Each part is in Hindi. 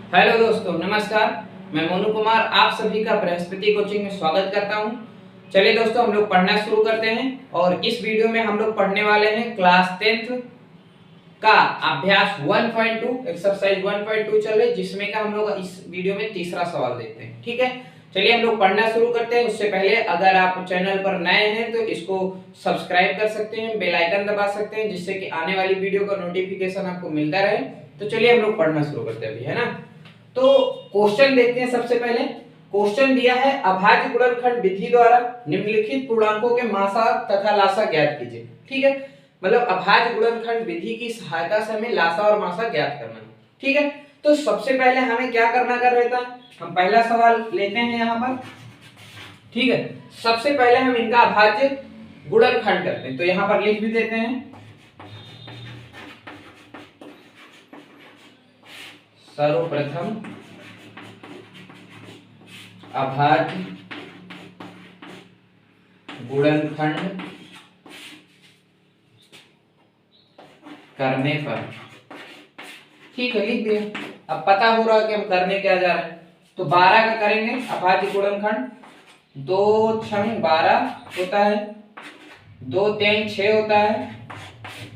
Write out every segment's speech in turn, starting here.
हेलो दोस्तों, नमस्कार। मैं मोनू कुमार आप सभी का बृहस्पति कोचिंग में स्वागत करता हूं। चलिए दोस्तों, हम लोग पढ़ना शुरू करते हैं और इस वीडियो में हम लोग पढ़ने वाले हैं क्लास 10th का अभ्यास 1.2 एक्सरसाइज 1.2 चल रही, जिसमें का हम लोग इस वीडियो में तीसरा सवाल देखते हैं। ठीक है, चलिए हम लोग पढ़ना शुरू करते हैं। उससे पहले अगर आप चैनल पर नए हैं तो इसको सब्सक्राइब कर सकते हैं, बेल आइकन दबा सकते हैं, जिससे कि आने वाली वीडियो का नोटिफिकेशन आपको मिलता रहे। तो चलिए हम लोग पढ़ना शुरू करते हैं अभी, है ना। तो क्वेश्चन देखते हैं। सबसे पहले क्वेश्चन दिया है, अभाज्य गुणनखंड विधि द्वारा निम्नलिखित पूर्णांकों के मासा तथा लासा ज्ञात कीजिए। ठीक है, मतलब अभाज्य गुणनखंड विधि की सहायता से हमें लासा और मासा ज्ञात करना है। ठीक है, तो सबसे पहले हमें क्या करना कर रहता है, हम पहला सवाल लेते हैं यहाँ पर। ठीक है, सबसे पहले हम इनका अभाज्य गुणनखंड करते हैं, तो यहाँ पर लिख भी देते हैं। सर्वप्रथम अभाज्य गुणनखंड करने पर, ठीक है, लिख दिया। अब पता हो रहा है कि हम करने क्या जा रहे हैं। तो 12 का करेंगे अभाज्य गुणनखंड। 2 छंग 12 होता है, 2 3 6 होता है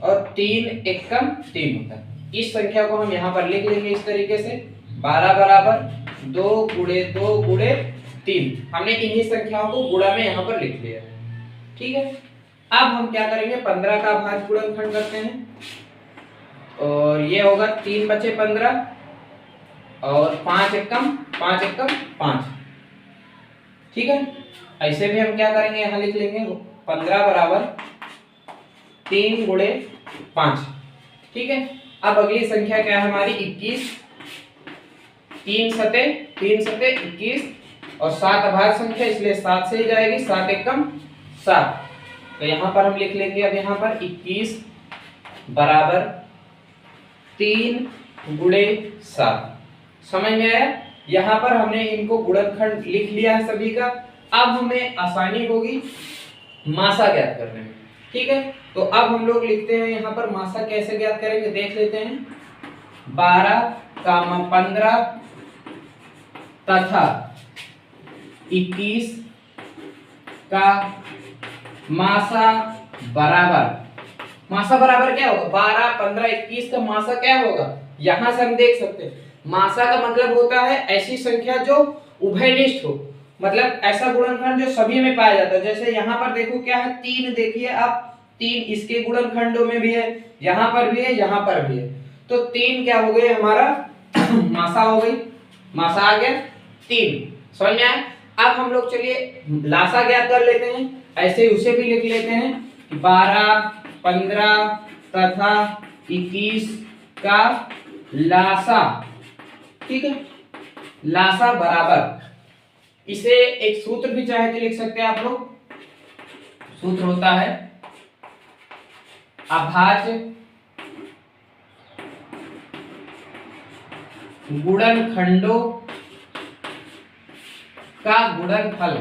और 3 एकम 3 होता है। इस संख्या को हम यहाँ पर लिख लेंगे इस तरीके से, 12 बराबर 2 गुणे 2 गुणे 3। हमने इन्हीं संख्याओं को गुणा में यहाँ पर लिख लिया है। ठीक है, अब हम क्या करेंगे, 15 का अभाज्य गुणनखंड करते हैं और ये होगा 3 बचे 15 और 5 एकम 5। ठीक है, ऐसे भी हम क्या करेंगे, यहाँ लिख लेंगे 15 बराबर 3 गुणे 5। ठीक है, अब अगली संख्या क्या है हमारी, 21। 3 सते 21 और 7 अभाज्य संख्या, इसलिए 7 से ही जाएगी, 7 एकम 7। तो यहाँ पर हम लिख लेंगे, अब यहाँ पर 21 बराबर 3 गुणे 7। समझ में आया। यहाँ पर हमने इनको गुणनखंड लिख लिया है सभी का। अब हमें आसानी होगी मासा ज्ञात करने में। ठीक है, तो अब हम लोग लिखते हैं यहाँ पर मासा कैसे ज्ञात करेंगे, देख लेते हैं। 12 कामा 15 तथा 21 का मासा बराबर क्या होगा, 12 15 21 का मासा क्या होगा, यहां से हम देख सकते हैं। मासा का मतलब होता है ऐसी संख्या जो उभयनिष्ठ हो, मतलब ऐसा गुणनखंड जो सभी में पाया जाता है। जैसे यहाँ पर देखो क्या है, 3 देखिए आप, 3 इसके गुणनखंडों में भी है, यहाँ पर भी है, यहाँ पर भी है। तो 3 क्या हो गई हमारा मासा हो गई, मासा आ गया 3। समझ में आया। अब हम लोग चलिए लासा ज्ञात कर लेते हैं, ऐसे उसे भी लिख लेते हैं। 12 15 तथा 21 का लासा। ठीक है, लासा बराबर, इसे एक सूत्र भी चाहे तो लिख सकते हैं आप लोग। सूत्र होता है अभाज्य गुणनखंडों का गुणनफल।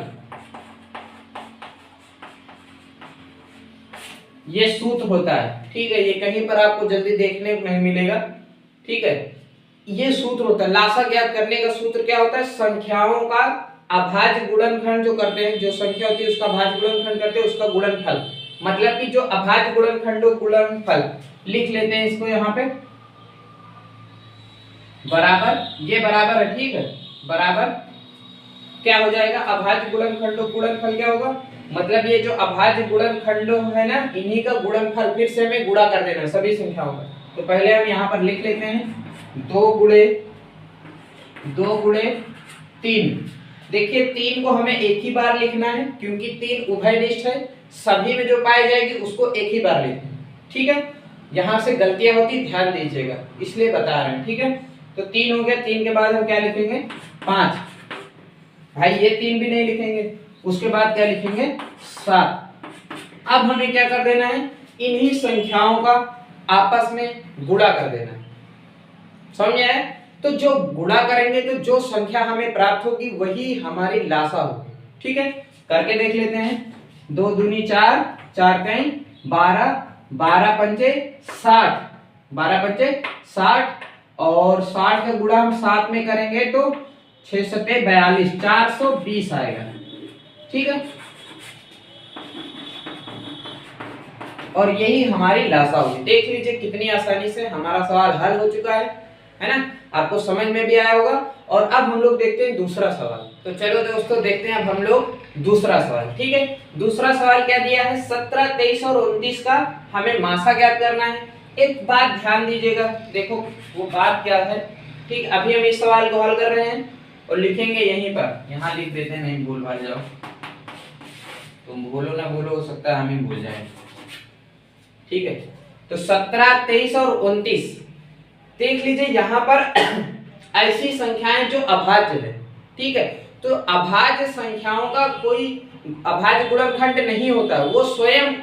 ये सूत्र होता है। ठीक है, ये कहीं पर आपको जल्दी देखने को नहीं मिलेगा। ठीक है, ये सूत्र होता है लासा ज्ञात करने का। सूत्र क्या होता है, संख्याओं का अभाज्य गुणनखंड जो करते हैं, जो संख्या होती है उसका अभाज्य गुणनखंड करते हैं, उसका गुणनफल। मतलब कि जो अभाज्य गुणनखंडों गुणनफल लिख लेते हैं इसको यहाँ पे, बराबर, ये बराबर है। ठीक है, बराबर क्या हो जाएगा, अभाज्य गुणनखंडों गुणनफल क्या होगा, मतलब ये जो अभाज्य गुणनखंडों है ना, इन्हीं का गुणनफल फिर से हमें गुणा कर देना है सभी संख्याओं का। तो पहले हम यहाँ पर लिख लेते हैं 2 गुणे 3। देखिए 3 को हमें एक ही बार लिखना है, क्योंकि 3 उभयनिष्ठ है, सभी में जो पाई जाएगी उसको एक ही बार लिखना है। ठीक है, यहाँ से गलतियां होती ध्यान दीजिएगा, इसलिए बता रहे हैं। ठीक है, तो 3 हो गया। 3 के बाद हम क्या लिखेंगे, 5। भाई ये 3 भी नहीं लिखेंगे, उसके बाद क्या लिखेंगे, 7। अब हमें क्या कर देना है, इन्हीं संख्याओं का आपस में गुणा कर देना है। समझ में आया। तो जो गुणा करेंगे तो जो संख्या हमें प्राप्त होगी वही हमारी लासा होगी। ठीक है, करके देख लेते हैं। 2 दूनी 4, 4 3 12, 12 पंचे 60, 12 पंचे 60 और 60 का गुणा हम 7 में करेंगे तो 6 सत्ते 42, 420 आएगा। ठीक है, और यही हमारी लासा होगी। देख लीजिए कितनी आसानी से हमारा सवाल हल हो चुका है ना? आपको समझ में भी आया होगा। और अब हम लोग देखते हैं दूसरा सवाल। तो चलो दोस्तों देखते हैं अब हम लोग दूसरा सवाल। ठीक है, दूसरा सवाल क्या दिया है? 17, 23 और 29 का हमें मासा ज्ञात करना है। एक बात ध्यान दीजिएगा, देखो वो बात क्या है। ठीक, अभी हम इस सवाल को हल कर रहे हैं और लिखेंगे यहीं पर, यहाँ लिख देते हैं, नहीं भूल भाल जाओ। तुम बोलो ना बोलो, हो सकता है हम ही भूल जाए। ठीक है, तो 17, 23 और 29 देख लीजिए यहाँ पर ऐसी संख्याएं जो अभाज्य है। ठीक है, तो अभाज्य संख्याओं का कोई अभाज्य गुणनखंड नहीं होता, वो स्वयं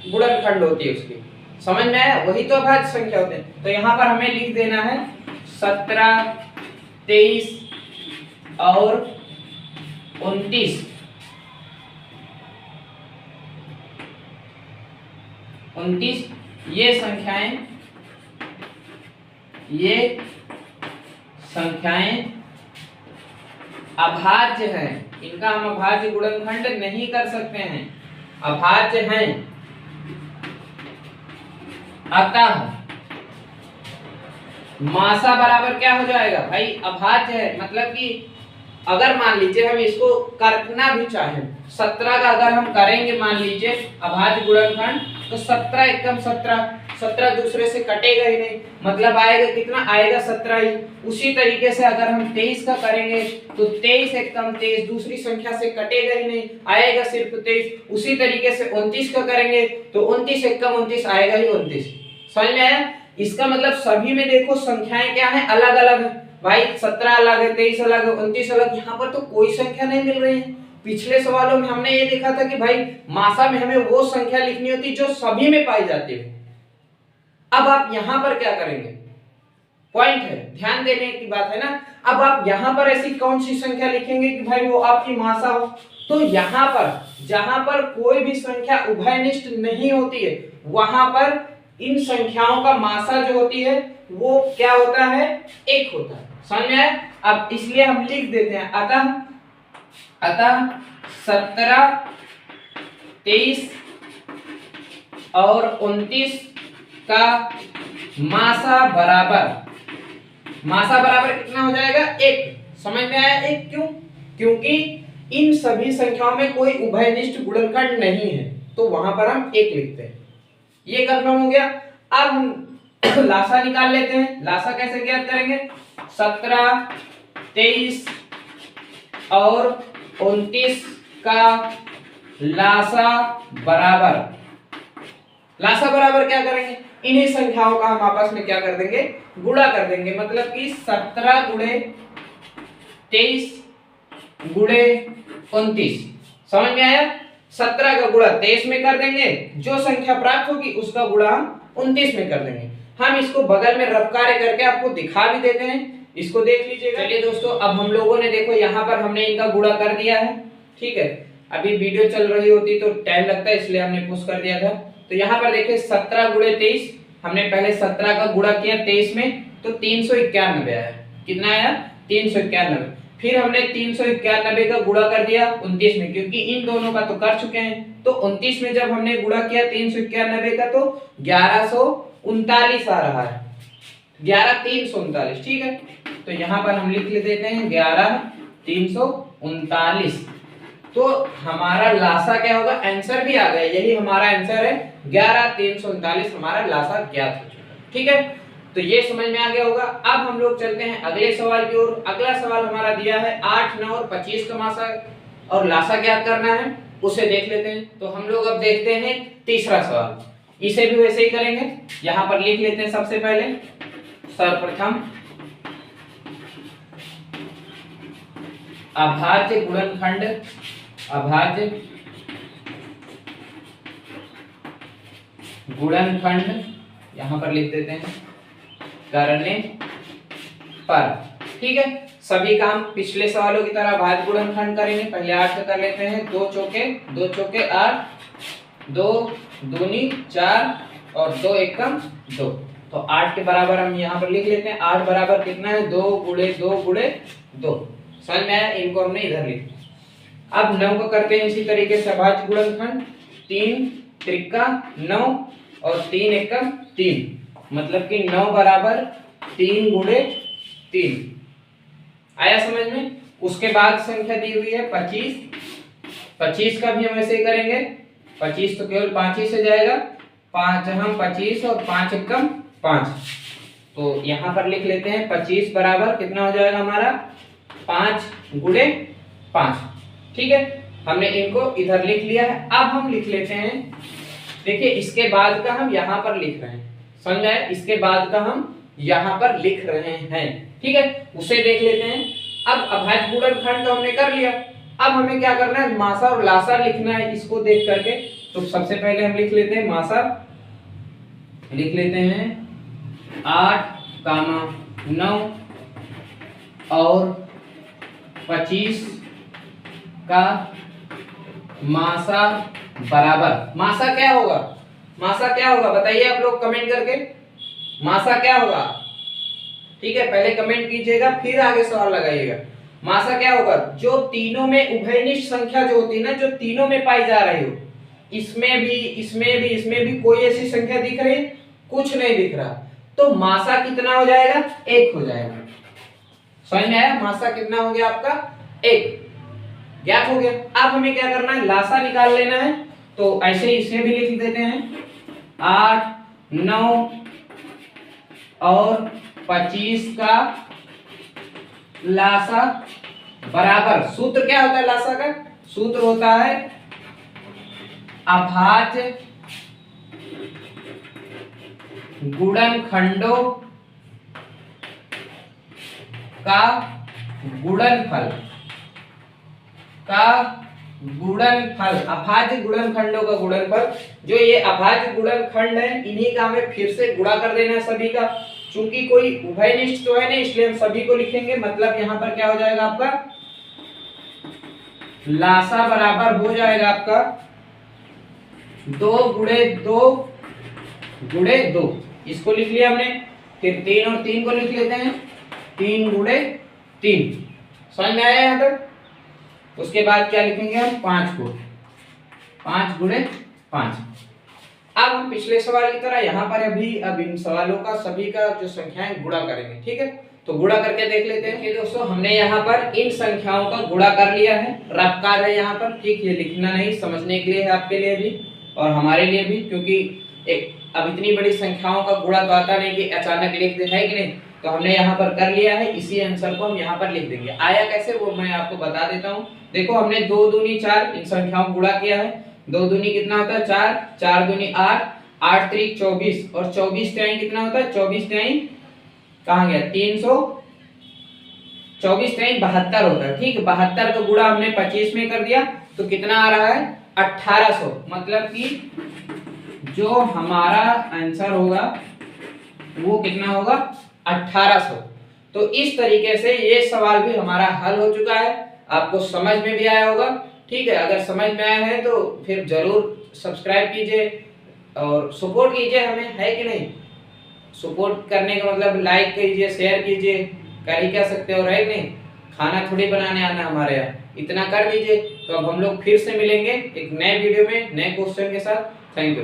गुणनखंड होती है उसकी। समझ में आया? वही तो अभाज्य संख्या होते हैं। तो यहाँ पर हमें लिख देना है 17, 23 और 29 ये संख्याएं अभाज्य हैं। इनका हम अभाज्य गुणनखंड नहीं कर सकते हैं, अभाज्य हैं। अतः मासा बराबर क्या हो जाएगा भाई? अभाज्य है, मतलब कि अगर मान लीजिए हम इसको करना भी चाहें, 17 का अगर हम करेंगे मान लीजिए अभाज्य गुणनखंड, तो 17 एकम 17, 17 दूसरे से कटेगा ही नहीं, मतलब आएगा कितना? आएगा 17 ही। उसी तरीके से अगर हम 23 का करेंगे तो 23 एकम 23 दूसरी संख्या से कटेगा ही नहीं, आएगा सिर्फ 23। उसी तरीके से 29 का करेंगे तो 29 एकम 29 आएगा ही 29। समझ में आया? इसका मतलब सभी में देखो संख्याएं क्या है? अलग अलग है भाई। 17 अलग है, 23 अलग है, 29 अलग। यहाँ पर तो कोई संख्या नहीं मिल रही है। पिछले सवालों में हमने ये देखा था कि भाई मासा में हमें वो संख्या लिखनी होती जो सभी में पाई जाती है। अब आप यहाँ पर क्या करेंगे? पॉइंट है, ध्यान देने की बात है ना। अब आप यहाँ पर ऐसी कौन सी संख्या लिखेंगे कि भाई वो आपकी मासा हो? तो यहाँ पर जहां पर कोई भी संख्या उभयनिष्ठ नहीं होती है, वहां पर इन संख्याओं का मासा जो होती है वो क्या होता है? 1 होता है। समझ में आया? अब इसलिए हम लिख देते हैं अतः 17, 23 और 29 का मासा बराबर कितना हो जाएगा? 1। समझ में आया? 1 क्यों? क्योंकि इन सभी संख्याओं में कोई उभयनिष्ठ गुणनखंड नहीं है, तो वहां पर हम 1 लिखते हैं। ये कंफर्म हो गया। अब हम लासा निकाल लेते हैं। लासा कैसे ज्ञात करेंगे? 17, 23 और 29 का लासा बराबर क्या करेंगे? इन्हीं संख्याओं का हम आपस में क्या कर देंगे? गुणा कर देंगे। मतलब कि 17 गुणे 23 गुणे 29। समझ में आया? 17 का गुणा 23 में कर देंगे, जो संख्या प्राप्त होगी उसका गुणा हम 29 में कर देंगे। हम इसको बगल में रफ कार्य करके आपको दिखा भी देते हैं, इसको देख लीजिएगा। चलिए दोस्तों, अब हम लोगों ने देखो यहाँ पर हमने इनका गुणा कर दिया है। ठीक है, अभी वीडियो चल रही होती तो टाइम लगता है, इसलिए हमने पुश कर दिया था। तो यहाँ पर देखिए 17 गुणे 23, हमने पहले 17 का गुणा किया 23 में, तो 391 आया। कितना आया? 391। फिर हमने 391 का गुणा कर दिया 29 में, क्योंकि इन दोनों का तो कर चुके हैं। तो 29 में जब हमने गुणा किया 391 का, तो 1139 आ रहा है। 11339। ठीक है, तो यहाँ पर हम लिख देते हैं 11339। तो हमारा लासा क्या होगा? आंसर भी आ गया, यही हमारा आंसर है। 11339 हमारा लासा ज्ञात हो चुका है। ठीक है, तो ये समझ में आ गया होगा। अब हम लोग चलते हैं अगले सवाल की ओर। अगला सवाल हमारा दिया है 8, 9 और 25 का मासा और लासा ज्ञात करना है, उसे देख लेते हैं। तो हम लोग अब देखते हैं तीसरा सवाल। इसे भी वैसे ही करेंगे। यहाँ पर लिख लेते हैं सबसे पहले सर्वप्रथम अभाज्य गुणनखंड यहाँ पर लिख देते हैं करने पर। ठीक है, सभी काम पिछले सवालों की तरह अभाज्य गुणनखंड करेंगे। पहले 8 का कर लेते हैं। 2 चौके 8, 2 दूनी 4 और 2 एकम 2। तो 8 के बराबर हम यहाँ पर लिख लेते हैं। 8 बराबर कितना है, 2 गुणे 2 गुणे 2। समझ में आया, इनको हमने इधर लिख दिया। अब 9 को करते हैं इसी तरीके से अभाज्य गुणनखंड। 3 त्रिका 9 और 3 एकम 3, मतलब कि 9 बराबर 3 गुणे 3। आया समझ में। उसके बाद संख्या दी हुई है 25। 25 का भी हम ऐसे ही करेंगे। 25 तो केवल 5 ही से जाएगा, 5 हम 25 और 5 एकम 5। तो यहाँ पर लिख लेते हैं 25 बराबर कितना हो जाएगा हमारा, 5 गुणे 5। ठीक है, हमने इनको इधर लिख लिया है। अब हम लिख लेते हैं, देखिए इसके बाद का हम यहाँ पर लिख रहे हैं, समझ आए, इसके बाद का हम यहाँ पर लिख रहे हैं। ठीक है, उसे देख लेते हैं। अब अभाज्य गुणनखंड तो हमने कर लिया, अब हमें क्या करना है, मासा और लासा लिखना है इसको देख करके। तो सबसे पहले हम लिख लेते हैं मासा, लिख लेते हैं 8, 9 और 25 का मासा बराबर, मासा क्या होगा, मासा क्या होगा बताइए आप लोग कमेंट करके, मासा क्या होगा। ठीक है, पहले कमेंट कीजिएगा फिर आगे सवाल लगाइएगा। मासा क्या होगा, जो तीनों में उभयनिष्ठ संख्या जो होती है ना, जो तीनों में पाई जा रही हो, इसमें भी इसमें भी इसमें भी कोई ऐसी संख्या दिख रही, कुछ नहीं दिख रहा, तो मासा कितना हो जाएगा, 1 हो जाएगा। समझ में आया, मासा कितना हो गया आपका, 1 ज्ञात हो गया। अब हमें क्या करना है, लासा निकाल लेना है। तो ऐसे ही इसे भी लिख देते हैं, 8, 9 और 25 का लासा बराबर, सूत्र क्या होता है लासा का, सूत्र होता है अभाज्य गुणनखंडों का गुणनफल, का गुणनफल, अभाज्य गुणनखंडों का गुणनफल। जो ये अभाज्य गुणनखंड है इन्हीं का हमें फिर से गुणा कर देना है सभी का। चूंकि कोई उभयनिष्ठ तो है नहीं, इसलिए हम सभी को लिखेंगे। मतलब यहाँ पर क्या हो जाएगा आपका, लासा बराबर हो जाएगा आपका 2 गुणे 2 गुणे 2, इसको लिख लिया हमने। फिर 3 और 3 को लिख लेते हैं, 3 गुणे 3। समझ में आया यहाँ तक। उसके बाद क्या लिखेंगे हम, 5 को, 5 गुणे 5। अब हम पिछले सवाल की तरह यहाँ पर अभी अब इन सवालों का सभी का जो संख्याएं गुणा करेंगे। ठीक है, तो गुणा करके देख लेते हैं कि दोस्तों हमने यहाँ पर इन संख्याओं का गुणा कर लिया है। रफ कार्य है यहाँ पर, ठीक, ये लिखना नहीं, समझने के लिए है आपके लिए भी और हमारे लिए भी, क्योंकि एक अब इतनी बड़ी संख्याओं का गुणा तो आता नहीं कि अचानक लिख दे, है कि नहीं। तो हमने यहाँ पर कर लिया है, इसी आंसर को हम यहाँ पर लिख देंगे। आया कैसे वो मैं आपको बता देता हूँ। देखो हमने 2 दूनी 4 इन संख्याओं को गुणा किया है। 2 दूनी कितना होता है 4, 4 दूनी 8, 8 त्रिक 24 और 24 तिहाई कितना होता है, 24 तिहाई कहाँ गया, 300, 24 तिहाई 72 होता है। ठीक, 72 का गुणा हमने 25 में कर दिया तो कितना आ रहा है 1800। मतलब कि जो हमारा आंसर होगा वो कितना होगा 1800। तो इस तरीके से ये सवाल भी हमारा हल हो चुका है। आपको समझ में भी आया होगा। ठीक है, अगर समझ में आया है तो फिर जरूर सब्सक्राइब कीजिए और सपोर्ट कीजिए हमें, है कि नहीं। सपोर्ट करने का मतलब लाइक कीजिए, शेयर कीजिए, कर ही क्या सकते हो, है कि नहीं। खाना थोड़ी बनाने आना हमारे यहाँ, इतना कर दीजिए। तो अब हम लोग फिर से मिलेंगे एक नए वीडियो में नए क्वेश्चन के साथ। Thank you.